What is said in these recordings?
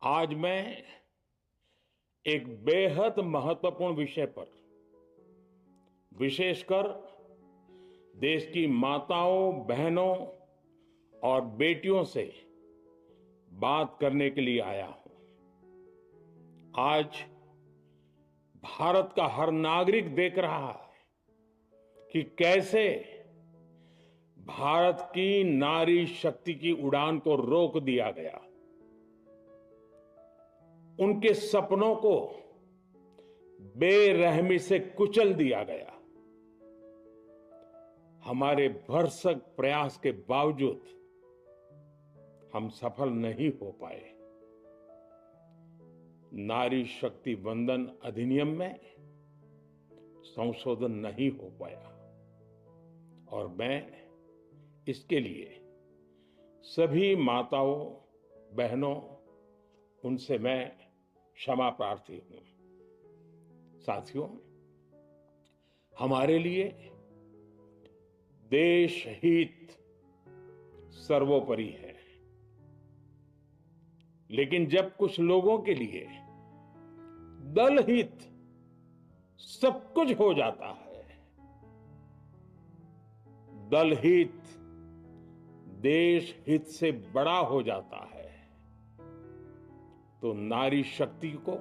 आज मैं एक बेहद महत्वपूर्ण विषय पर विशेषकर देश की माताओं, बहनों और बेटियों से बात करने के लिए आया हूं। आज भारत का हर नागरिक देख रहा है कि कैसे भारत की नारी शक्ति की उड़ान को रोक दिया गया, उनके सपनों को बेरहमी से कुचल दिया गया। हमारे भरसक प्रयास के बावजूद हम सफल नहीं हो पाए। नारी शक्ति वंदन अधिनियम में संशोधन नहीं हो पाया और मैं इसके लिए सभी माताओं, बहनों, उनसे मैं क्षमा प्रार्थी हूं। साथियों, हमारे लिए देश हित सर्वोपरि है, लेकिन जब कुछ लोगों के लिए दल हित सब कुछ हो जाता है, दल हित देश हित से बड़ा हो जाता है, तो नारी शक्ति को,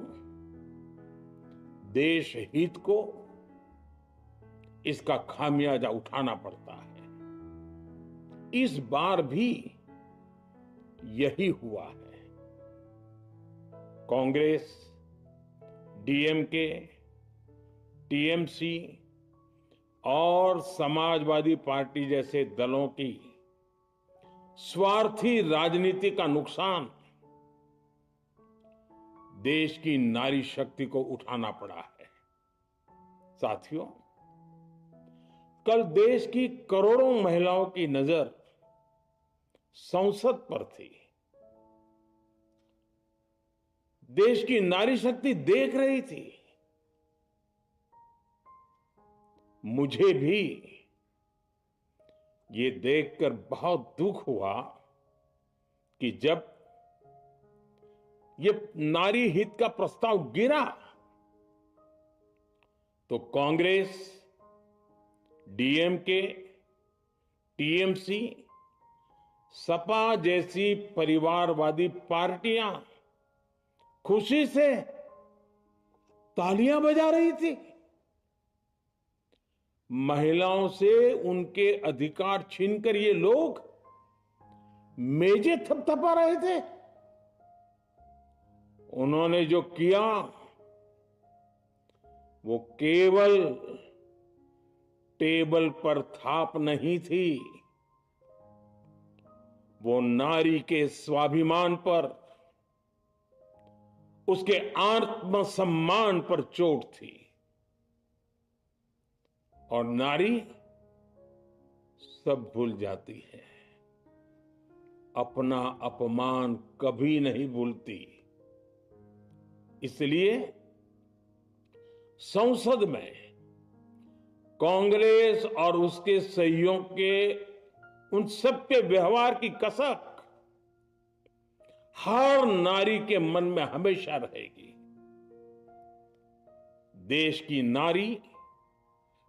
देश हित को इसका खामियाजा उठाना पड़ता है। इस बार भी यही हुआ है। कांग्रेस, डीएमके, टीएमसी और समाजवादी पार्टी जैसे दलों की स्वार्थी राजनीति का नुकसान देश की नारी शक्ति को उठाना पड़ा है। साथियों, कल देश की करोड़ों महिलाओं की नजर संसद पर थी। देश की नारी शक्ति देख रही थी। मुझे भी ये देखकर बहुत दुख हुआ कि जब ये नारी हित का प्रस्ताव गिरा तो कांग्रेस, डीएमके, टीएमसी, सपा जैसी परिवारवादी पार्टियां खुशी से तालियां बजा रही थी। महिलाओं से उनके अधिकार छीनकर ये लोग मेजें थपथपा रहे थे। उन्होंने जो किया वो केवल टेबल पर थाप नहीं थी, वो नारी के स्वाभिमान पर, उसके आत्मसम्मान पर चोट थी। और नारी सब भूल जाती है, अपना अपमान कभी नहीं भूलती। इसलिए संसद में कांग्रेस और उसके सहयोगियों के उन सबके व्यवहार की कसक हर नारी के मन में हमेशा रहेगी। देश की नारी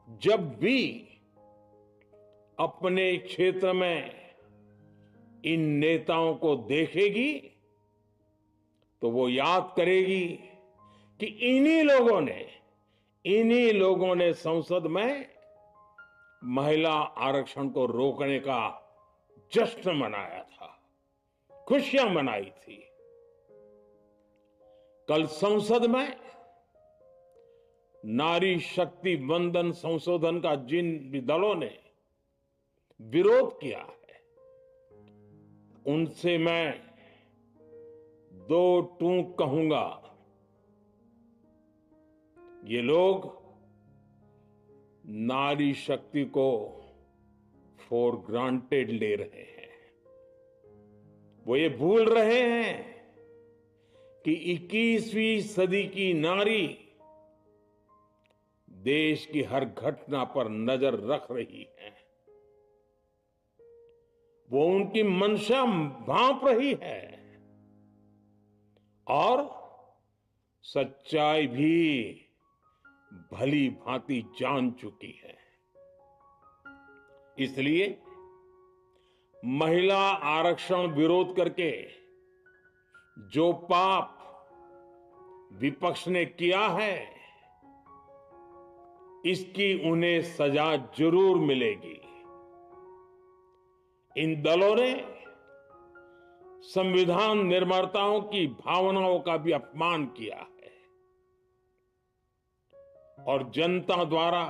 जब भी अपने क्षेत्र में इन नेताओं को देखेगी तो वो याद करेगी कि इन्हीं लोगों ने संसद में महिला आरक्षण को रोकने का जश्न मनाया था, खुशियां मनाई थी। कल संसद में नारी शक्ति वंदन संशोधन का जिन भी दलों ने विरोध किया है, उनसे मैं दो टूक कहूंगा। ये लोग नारी शक्ति को फॉर ग्रांटेड ले रहे हैं। वो ये भूल रहे हैं कि 21वीं सदी की नारी देश की हर घटना पर नजर रख रही है। वो उनकी मंशा भांप रही है और सच्चाई भी भली भांति जान चुकी है। इसलिए महिला आरक्षण विरोध करके जो पाप विपक्ष ने किया है, इसकी उन्हें सजा जरूर मिलेगी। इन दलों ने संविधान निर्माताओं की भावनाओं का भी अपमान किया है और जनता द्वारा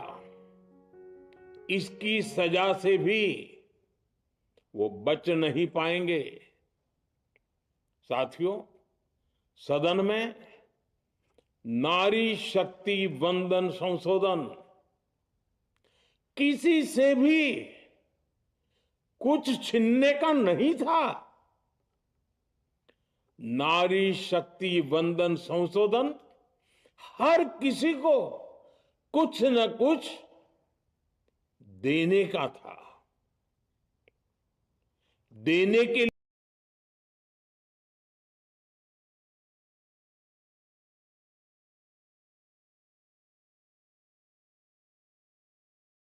इसकी सजा से भी वो बच नहीं पाएंगे। साथियों, सदन में नारी शक्ति वंदन संशोधन किसी से भी कुछ छीनने का नहीं था। नारी शक्ति वंदन संशोधन हर किसी को कुछ न कुछ देने का था। देने के